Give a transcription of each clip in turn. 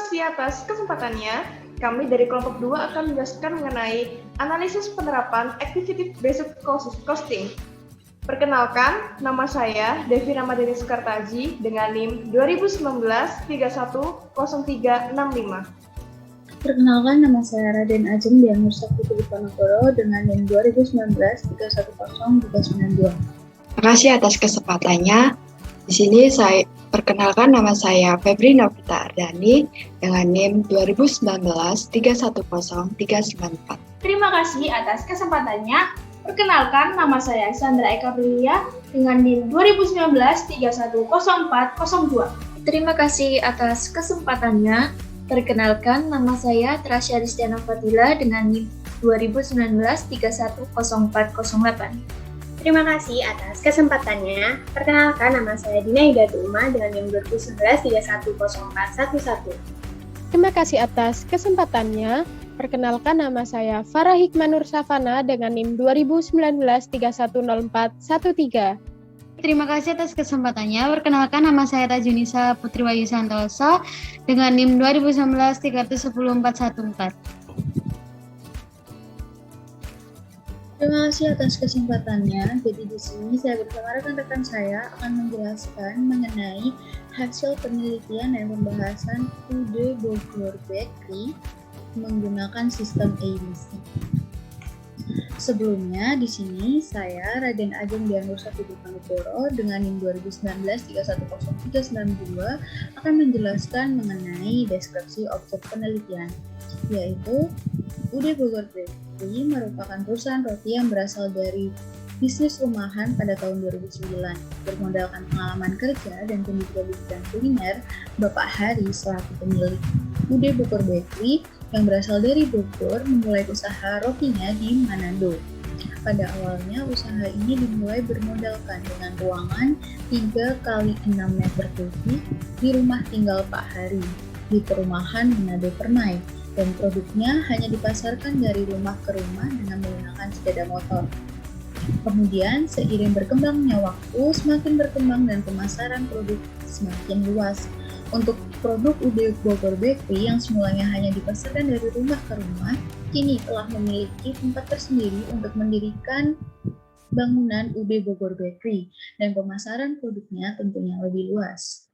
kasih atas kesempatannya. Kami dari kelompok 2 akan menjelaskan mengenai analisis penerapan Activity Based Costing. Perkenalkan, nama saya Devi Ramadhani Soekartaji dengan NIM 2019-310365. Perkenalkan, nama saya Raden Ajeng Dianur Sakti Diponegoro dengan NIM 2019-310392. Terima kasih atas kesempatannya. Di sini saya perkenalkan, nama saya Febri Novita Ardani dengan NIM 2019-310394. Terima kasih atas kesempatannya. Perkenalkan, nama saya Sandra Eka Prilia dengan NIM 2019-310402. Terima kasih atas kesempatannya. Perkenalkan, nama saya Trasya Ristiana Fatila dengan NIM 2019-310408. Terima kasih atas kesempatannya. Perkenalkan, nama saya Dina Hidayatullah dengan NIM 2019-310411. Terima kasih atas kesempatannya. Perkenalkan, nama saya Farah Hikmanur Safana dengan NIM 2019-310413. Terima kasih atas kesempatannya. Perkenalkan, nama saya Tajunisa Putri Wayu Santoso dengan NIM 2019-310414. Terima kasih atas kesempatannya. Jadi di sini saya bersama rekan-rekan saya akan menjelaskan mengenai hasil penelitian dan pembahasan UD Bogor Bakery menggunakan sistem ABC. Sebelumnya di sini saya Raden Ajeng Dianur Sakti Diponegoro dengan NIM 2019-310392 akan menjelaskan mengenai deskripsi objek penelitian, yaitu UD Bogor Bakery merupakan perusahaan roti yang berasal dari bisnis rumahan pada tahun 2009. Bermodalkan pengalaman kerja dan pendidikan di bidang kuliner, Bapak Hari selaku pemilik UD Bogor Bakery yang berasal dari Bogor memulai usaha rotinya di Manado. Pada awalnya usaha ini dimulai bermodalkan dengan ruangan 3x6 meter persegi di rumah tinggal Pak Hari di perumahan Manado Permai, dan produknya hanya dipasarkan dari rumah ke rumah dengan menggunakan sepeda motor. Kemudian seiring berkembangnya waktu, semakin berkembang dan pemasaran produk semakin luas. Untuk produk UD Bogor Bakery yang semulanya hanya dipasarkan dari rumah ke rumah, kini telah memiliki tempat tersendiri untuk mendirikan bangunan UD Bogor Bakery, dan pemasaran produknya tentunya lebih luas.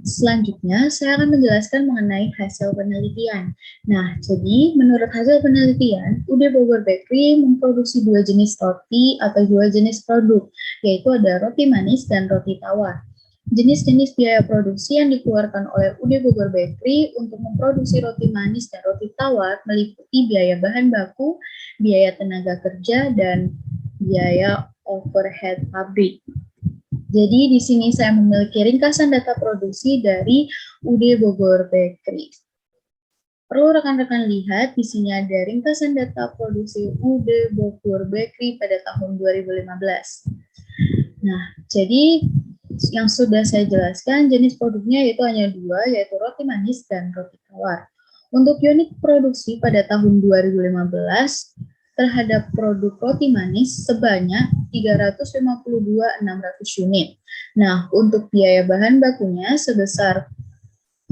Selanjutnya, saya akan menjelaskan mengenai hasil penelitian. Nah, jadi menurut hasil penelitian, UD Bogor Bakery memproduksi dua jenis roti atau dua jenis produk, yaitu ada roti manis dan roti tawar. Jenis-jenis biaya produksi yang dikeluarkan oleh UD Bogor Bakery untuk memproduksi roti manis dan roti tawar meliputi biaya bahan baku, biaya tenaga kerja, dan biaya overhead pabrik. Jadi di sini saya memiliki ringkasan data produksi dari UD Bogor Bakery. Perlu rekan-rekan lihat, di sini ada ringkasan data produksi UD Bogor Bakery pada tahun 2015. Nah, jadi yang sudah saya jelaskan, jenis produknya yaitu hanya dua, yaitu roti manis dan roti tawar. Untuk unit produksi pada tahun 2015, terhadap produk roti manis sebanyak 352.600 unit. Nah, untuk biaya bahan bakunya sebesar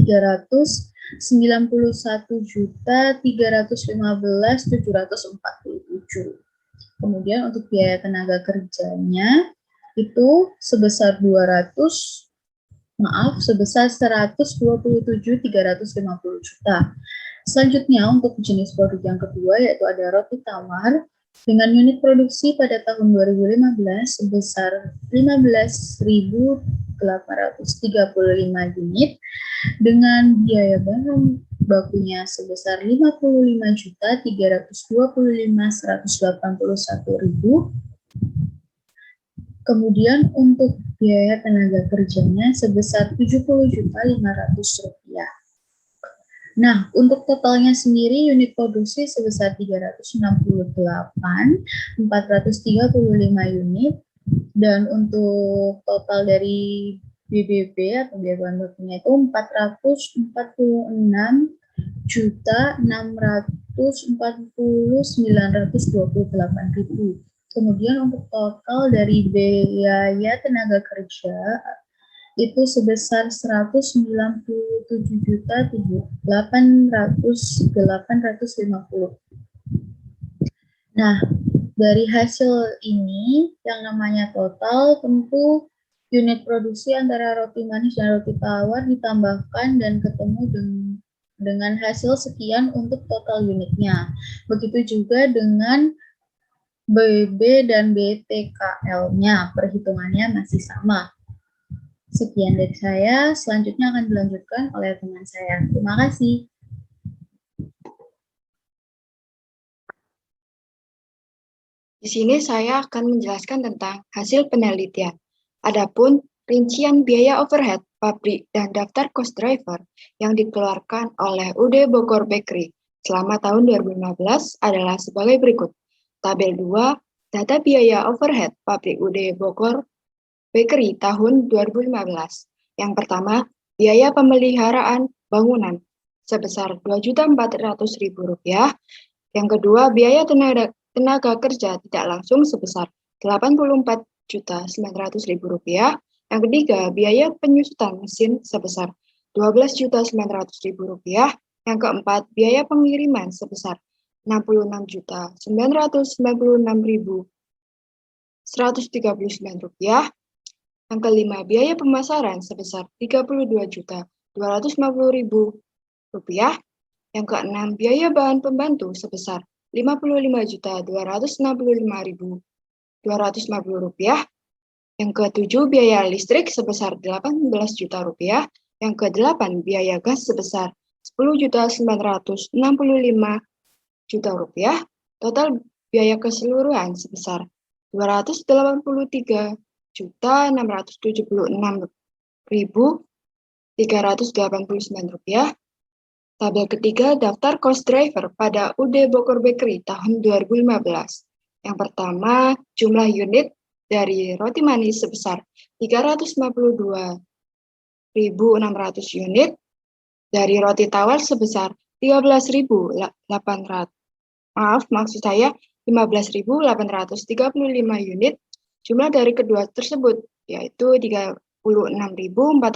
391.315.747. Kemudian untuk biaya tenaga kerjanya itu sebesar 127.350 juta. Selanjutnya untuk jenis produk yang kedua yaitu ada roti tawar dengan unit produksi pada tahun 2015 sebesar 15.835 unit dengan biaya bahan bakunya sebesar 55.325.181.000. Kemudian untuk biaya tenaga kerjanya sebesar 70.500 rupiah. Nah, untuk totalnya sendiri unit produksi sebesar 368.435 unit, dan untuk total dari BBB atau biaya bahan bakunya itu 446.649.928.000. Kemudian untuk total dari biaya tenaga kerja itu sebesar 197.800.850. Nah, dari hasil ini yang namanya total, tentu unit produksi antara roti manis dan roti tawar ditambahkan dan ketemu dengan hasil sekian untuk total unitnya. Begitu juga dengan BB dan BTKL-nya, perhitungannya masih sama. Sekian dari saya, selanjutnya akan dilanjutkan oleh teman saya. Terima kasih. Di sini saya akan menjelaskan tentang hasil penelitian. Adapun rincian biaya overhead pabrik dan daftar cost driver yang dikeluarkan oleh UD Bogor Bakery selama tahun 2015 adalah sebagai berikut. Tabel 2, data biaya overhead pabrik UD Bogor Bakery tahun 2015. Yang pertama, biaya pemeliharaan bangunan sebesar Rp2.400.000. Yang kedua, biaya tenaga kerja tidak langsung sebesar Rp84.900.000. Yang ketiga, biaya penyusutan mesin sebesar Rp12.900.000. Yang keempat, biaya pengiriman sebesar Rp66.999.139. Yang kelima, biaya pemasaran sebesar Rp32.250.000. Yang keenam, biaya bahan pembantu sebesar Rp55.265.250. Yang ketujuh, biaya listrik sebesar Rp18 juta. Yang kedelapan, biaya gas sebesar Rp10.965.000. Total biaya keseluruhan sebesar Rp283.636.389. Tabel ketiga, daftar cost driver pada UD Bogor Bakery tahun 2015. Yang pertama, jumlah unit dari roti manis sebesar 352.600 unit, dari roti tawar sebesar 15.835 unit. Jumlah dari kedua tersebut yaitu 36.435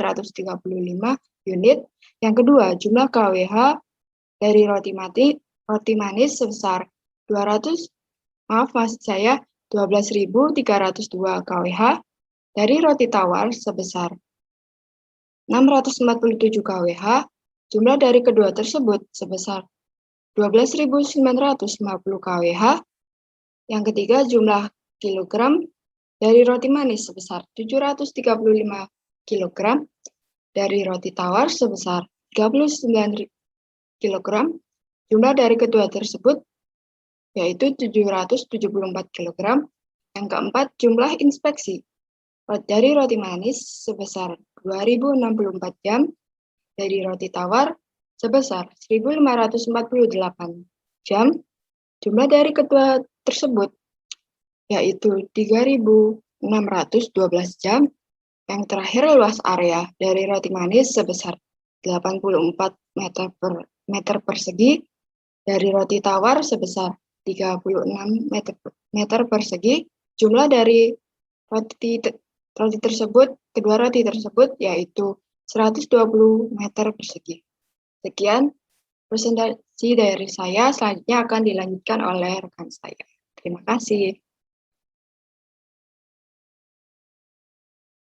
unit. Yang kedua, jumlah KWH dari roti manis sebesar 12.302 KWH, dari roti tawar sebesar 647 KWH. Jumlah dari kedua tersebut sebesar 12.950 KWH. Yang ketiga, jumlah kilogram dari roti manis sebesar 735 kg, dari roti tawar sebesar 39 kg. Jumlah dari kedua tersebut yaitu 774 kg. Yang keempat, jumlah inspeksi dari roti manis sebesar 2064 jam, dari roti tawar sebesar 1548 jam. Jumlah dari kedua tersebut yaitu 3.612 jam. Yang terakhir, luas area dari roti manis sebesar 84 meter persegi, dari roti tawar sebesar 36 meter persegi. Jumlah dari kedua roti tersebut yaitu 120 meter persegi. Sekian presentasi dari saya, selanjutnya akan dilanjutkan oleh rekan saya. Terima kasih.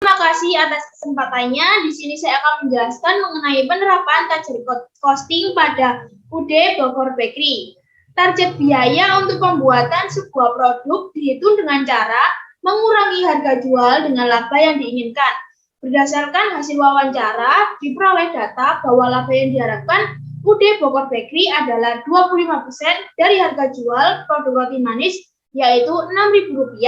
Terima kasih atas kesempatannya. Di sini saya akan menjelaskan mengenai penerapan target costing pada UD Bogor Bakery. Target biaya untuk pembuatan sebuah produk dihitung dengan cara mengurangi harga jual dengan laba yang diinginkan. Berdasarkan hasil wawancara, diperoleh data bahwa laba yang diharapkan UD Bogor Bakery adalah 25% dari harga jual produk roti manis, yaitu Rp6.000,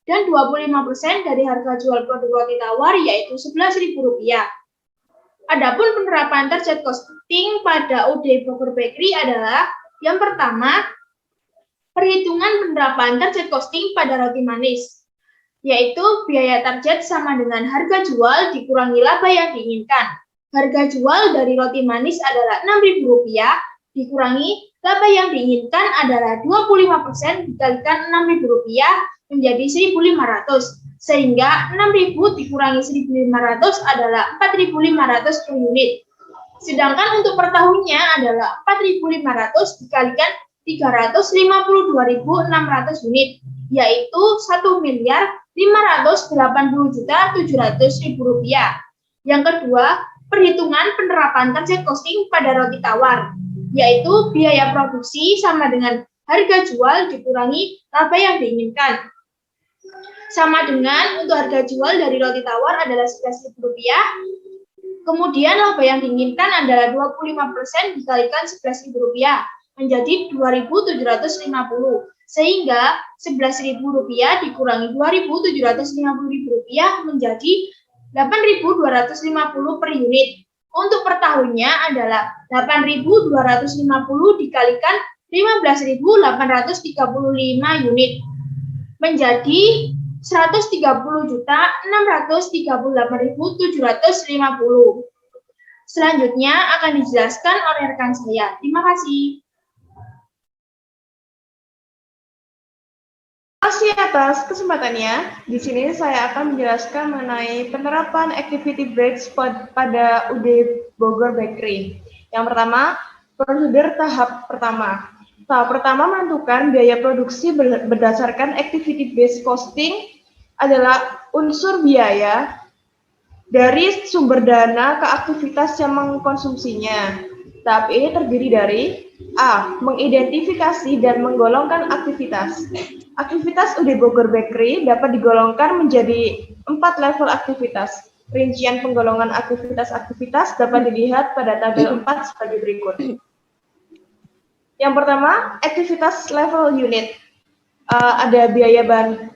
dan 25% dari harga jual produk roti tawar, yaitu Rp11.000. Adapun penerapan target costing pada UD Bogor Bakery adalah yang pertama, perhitungan penerapan target costing pada roti manis, yaitu biaya target sama dengan harga jual dikurangi laba yang diinginkan. Harga jual dari roti manis adalah Rp6.000, dikurangi laba yang diinginkan adalah 25% dikalikan Rp6.000 menjadi Rp1.500. Sehingga 6.000 dikurangi 1.500 adalah 4.500 per unit. Sedangkan untuk per tahunnya adalah 4.500 dikalikan 352.600 unit, yaitu 1.580.700.000 rupiah. Yang kedua, perhitungan penerapan target costing pada roti tawar, yaitu biaya produksi sama dengan harga jual dikurangi laba yang diinginkan. Sama dengan untuk harga jual dari roti tawar adalah Rp11.000, kemudian laba yang diinginkan adalah 25% dikalikan Rp11.000 menjadi Rp2.750, sehingga Rp11.000 dikurangi Rp2.750 menjadi Rp8.250 per unit. Untuk per tahunnya adalah Rp8.250 dikalikan 15.835 unit menjadi 130.638.750. Selanjutnya akan dijelaskan oleh rekan saya. Terima kasih. Terima kasih atas kesempatannya. Di sini saya akan menjelaskan mengenai penerapan activity breaks pada UD Bogor Bakery. Yang pertama, prosedur tahap pertama. Tahap pertama menentukan biaya produksi berdasarkan activity based costing adalah unsur biaya dari sumber dana ke aktivitas yang mengkonsumsinya. Tahap ini terdiri dari A. Mengidentifikasi dan menggolongkan aktivitas. Aktivitas UD Bogor Bakery dapat digolongkan menjadi 4 level aktivitas. Rincian penggolongan aktivitas-aktivitas dapat dilihat pada tabel 4 sebagai berikut. Yang pertama, aktivitas level unit. Ada biaya bahan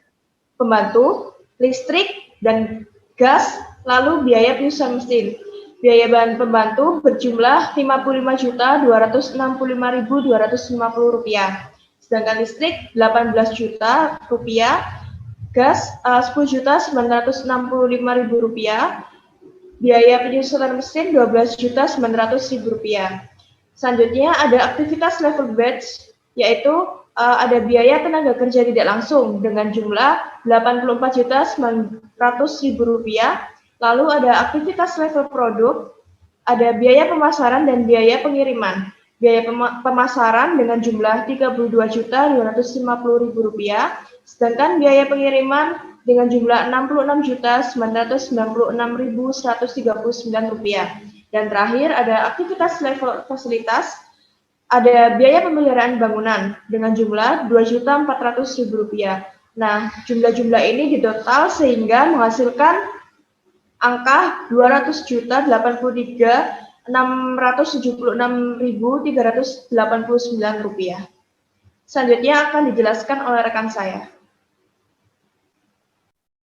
pembantu, listrik, dan gas, lalu biaya penyusunan mesin. Biaya bahan pembantu berjumlah Rp55.265.250. Sedangkan listrik Rp18 juta, gas Rp10.965.000, biaya penyusunan mesin Rp12.900.000. Selanjutnya ada aktivitas level batch, yaitu ada biaya tenaga kerja tidak langsung dengan jumlah Rp84.900.000. Lalu ada aktivitas level produk, ada biaya pemasaran dan biaya pengiriman. Biaya pemasaran dengan jumlah Rp32.250.000, sedangkan biaya pengiriman dengan jumlah Rp66.996.139. Dan terakhir ada aktivitas level fasilitas, ada biaya pemeliharaan bangunan dengan jumlah Rp2.400.000. Nah, jumlah-jumlah ini ditotal sehingga menghasilkan angka Rp200.676.389. Selanjutnya akan dijelaskan oleh rekan saya.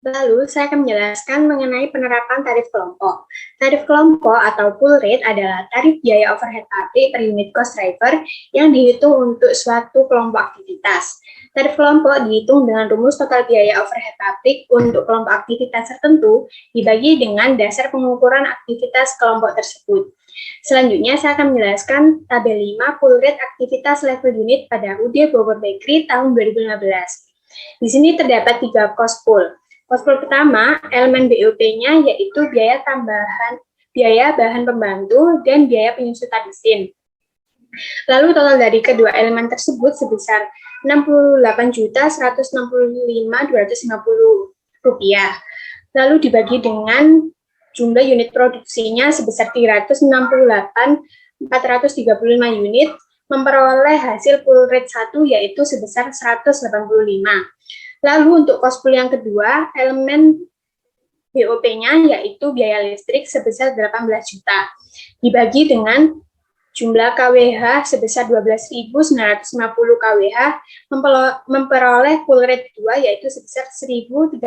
Lalu, saya akan menjelaskan mengenai penerapan tarif kelompok. Tarif kelompok atau pool rate adalah tarif biaya overhead pabrik per unit cost driver yang dihitung untuk suatu kelompok aktivitas. Tarif kelompok dihitung dengan rumus total biaya overhead pabrik untuk kelompok aktivitas tertentu dibagi dengan dasar pengukuran aktivitas kelompok tersebut. Selanjutnya, saya akan menjelaskan tabel 5 pool rate aktivitas level unit pada UD Bogor Bakery tahun 2015. Di sini terdapat 3 cost pool. Cost pool pertama, elemen BOP-nya yaitu biaya tambahan, biaya bahan pembantu, dan biaya penyusutan mesin. Lalu total dari kedua elemen tersebut sebesar Rp68.250.250. Lalu dibagi dengan jumlah unit produksinya sebesar 368.435 unit, memperoleh hasil pool rate 1 yaitu sebesar 185. Lalu untuk cost pool yang kedua, elemen BOP-nya yaitu biaya listrik sebesar 18 juta, dibagi dengan jumlah KWH sebesar 12.950 KWH, memperoleh pool rate 2 yaitu sebesar 1.390.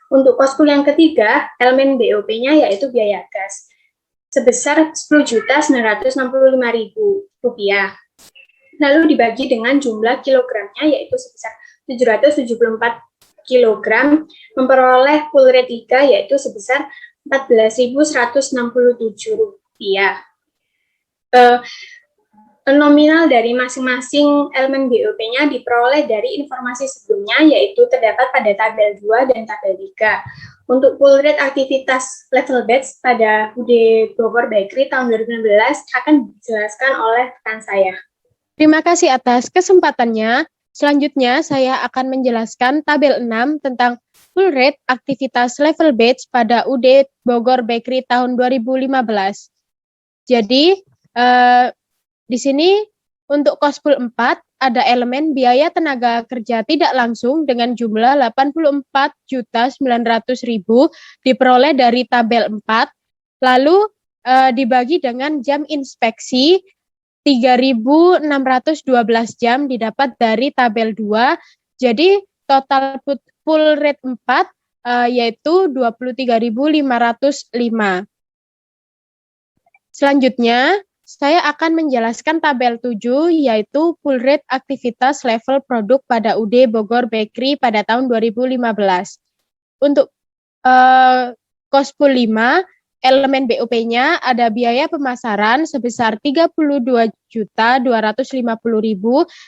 Untuk cost pool yang ketiga, elemen BOP-nya yaitu biaya gas sebesar Rp10.965.000. Lalu dibagi dengan jumlah kilogramnya yaitu sebesar 774 kg, memperoleh pool rate 3 yaitu sebesar Rp14.167. Nominal dari masing-masing elemen BOP-nya diperoleh dari informasi sebelumnya, yaitu terdapat pada tabel 2 dan tabel 3. Untuk pool rate aktivitas level batch pada UD Bogor Bakery tahun 2016 akan dijelaskan oleh rekan saya. Terima kasih atas kesempatannya. Selanjutnya, saya akan menjelaskan tabel 6 tentang full rate aktivitas level batch pada UD Bogor Bakery tahun 2015. Jadi, di sini untuk Kospul 4 ada elemen biaya tenaga kerja tidak langsung dengan jumlah 84.900.000 diperoleh dari tabel 4, lalu dibagi dengan jam inspeksi 3.612 jam didapat dari tabel 2. Jadi total full rate 4 yaitu 23.505. Selanjutnya, saya akan menjelaskan tabel 7, yaitu full rate aktivitas level produk pada UD Bogor Bakery pada tahun 2015. Untuk Kospul 5, elemen BOP-nya ada biaya pemasaran sebesar 32.250.000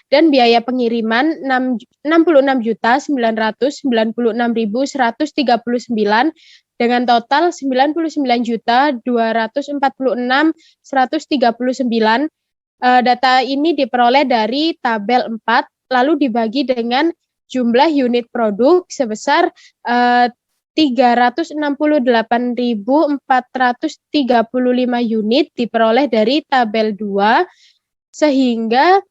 dan biaya pengiriman 66.996.139 dengan total 99.246.139. Data ini diperoleh dari tabel 4, lalu dibagi dengan jumlah unit produk sebesar 368.435 unit diperoleh dari tabel 2, sehingga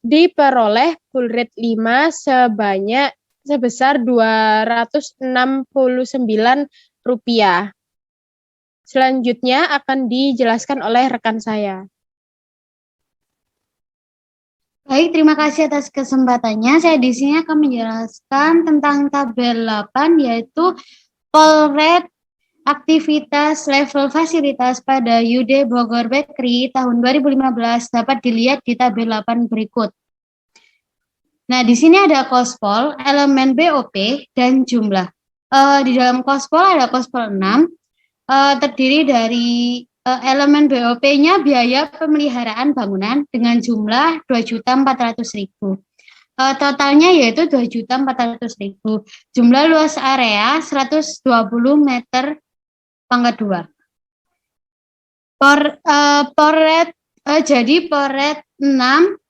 diperoleh full rate 5 sebesar Rp269. Selanjutnya akan dijelaskan oleh rekan saya. Baik, terima kasih atas kesempatannya. Saya di sini akan menjelaskan tentang tabel 8, yaitu full rate aktivitas level fasilitas pada UD Bogor Bakery tahun 2015 dapat dilihat di tabel 8 berikut. Nah, di sini ada kospol, elemen BOP, dan jumlah. Di dalam kospol ada kospol 6, terdiri dari elemen BOP-nya biaya pemeliharaan bangunan dengan jumlah 2.400.000. Totalnya yaitu 2.400.000. Jumlah luas area 120 meter pangkat 2. Jadi per rate 6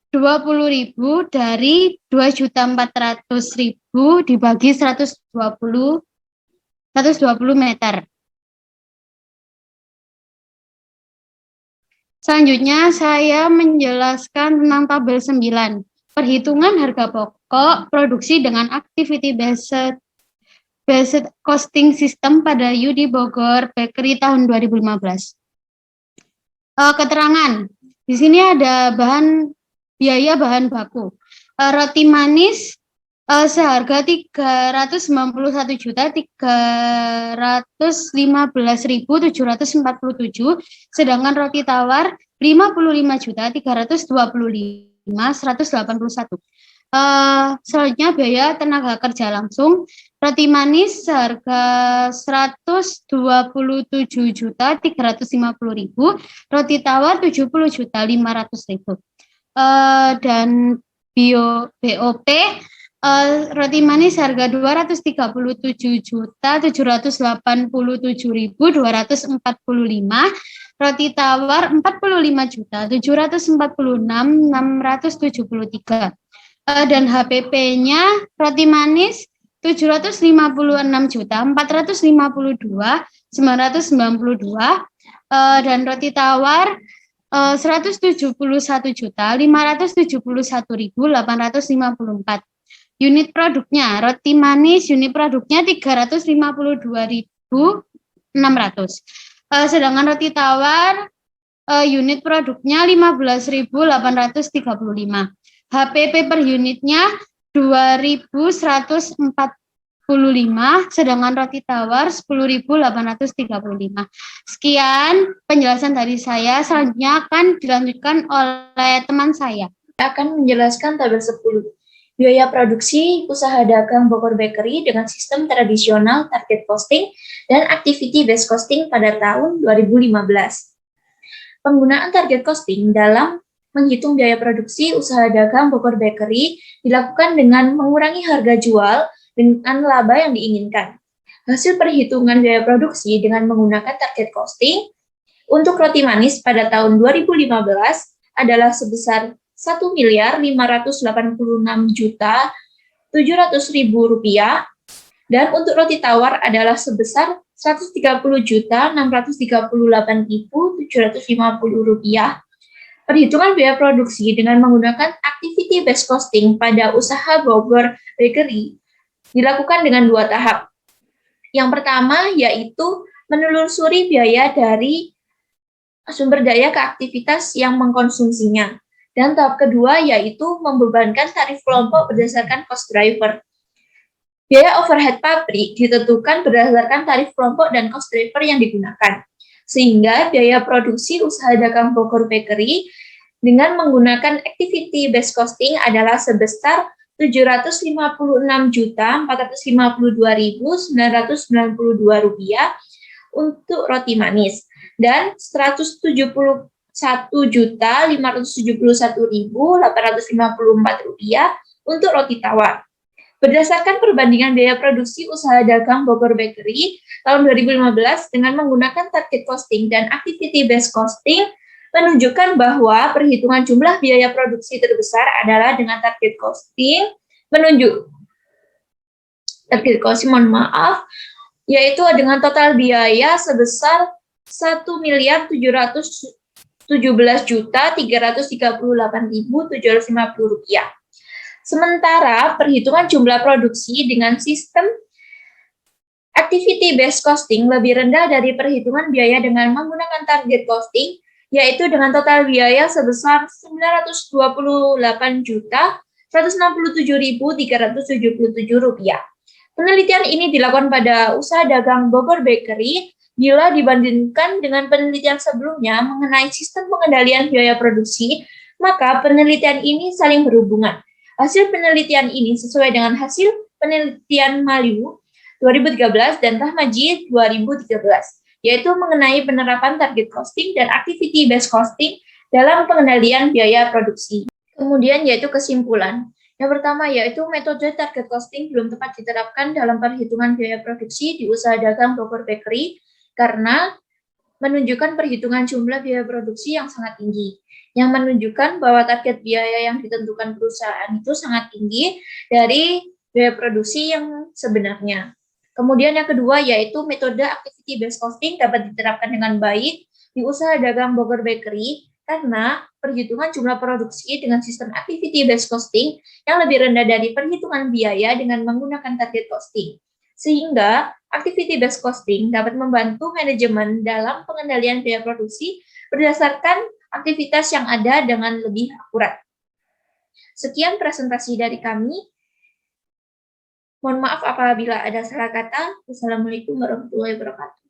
20.000 dari 2.400.000 dibagi 120 meter. Selanjutnya saya menjelaskan tentang tabel 9. Perhitungan harga pokok produksi dengan activity based costing system pada UD Bogor Bakery tahun 2015. Keterangan. Di sini ada biaya bahan baku. Roti manis seharga 359.315.747, sedangkan roti tawar 55.325.181. Selanjutnya biaya tenaga kerja langsung. Roti manis seharga 127.350.000, roti tawar 70.500.000. Dan BOP roti manis harga 237.787.245, roti tawar 45.746.673. Dan HPP-nya roti manis 750.452.992, dan roti tawar 171.571.854. Unit produknya, roti manis unit produknya 352.600. Sedangkan roti tawar unit produknya 15.835. HPP per unitnya 2.145, sedangkan roti tawar 10.835. Sekian penjelasan dari saya, selanjutnya akan dilanjutkan oleh teman saya. Saya akan menjelaskan tabel 10. Biaya produksi usaha dagang Bogor Bakery dengan sistem tradisional target costing dan activity based costing pada tahun 2015. Penggunaan target costing dalam menghitung biaya produksi usaha dagang Bogor Bakery dilakukan dengan mengurangi harga jual dengan laba yang diinginkan. Hasil perhitungan biaya produksi dengan menggunakan target costing untuk roti manis pada tahun 2015 adalah sebesar Rp1.586.700.000 dan untuk roti tawar adalah sebesar Rp130.638.750. Perhitungan biaya produksi dengan menggunakan activity based costing pada usaha Bogor Bakery dilakukan dengan 2 tahap. Yang pertama yaitu menelusuri biaya dari sumber daya ke aktivitas yang mengkonsumsinya. Dan tahap kedua yaitu membebankan tarif kelompok berdasarkan cost driver. Biaya overhead pabrik ditentukan berdasarkan tarif kelompok dan cost driver yang digunakan. Sehingga biaya produksi usaha dagang Bogor Bakery dengan menggunakan activity based costing adalah sebesar Rp755.452.992 untuk roti manis dan Rp171.571.854 untuk roti tawar. Berdasarkan perbandingan biaya produksi usaha dagang Bogor Bakery tahun 2015 dengan menggunakan target costing dan activity based costing menunjukkan bahwa perhitungan jumlah biaya produksi terbesar adalah dengan target costing yaitu dengan total biaya sebesar Rp1.717.338.750. Sementara perhitungan jumlah produksi dengan sistem activity based costing lebih rendah dari perhitungan biaya dengan menggunakan target costing, yaitu dengan total biaya sebesar Rp928.167.377. Penelitian ini dilakukan pada usaha dagang Bogor Bakery bila dibandingkan dengan penelitian sebelumnya mengenai sistem pengendalian biaya produksi, maka penelitian ini saling berhubungan. Hasil penelitian ini sesuai dengan hasil penelitian Maliu 2013 dan Rahmaji 2013, yaitu mengenai penerapan target costing dan activity based costing dalam pengendalian biaya produksi. Kemudian yaitu kesimpulan. Yang pertama yaitu metode target costing belum tepat diterapkan dalam perhitungan biaya produksi di usaha dagang Bogor Bakery karena menunjukkan perhitungan jumlah biaya produksi yang sangat tinggi, yang menunjukkan bahwa target biaya yang ditentukan perusahaan itu sangat tinggi dari biaya produksi yang sebenarnya. Kemudian yang kedua yaitu metode activity based costing dapat diterapkan dengan baik di usaha dagang Bogor Bakery karena perhitungan jumlah produksi dengan sistem activity based costing yang lebih rendah dari perhitungan biaya dengan menggunakan target costing. Sehingga activity based costing dapat membantu manajemen dalam pengendalian biaya produksi berdasarkan aktivitas yang ada dengan lebih akurat. Sekian presentasi dari kami. Mohon maaf apabila ada salah kata. Wassalamualaikum warahmatullahi wabarakatuh.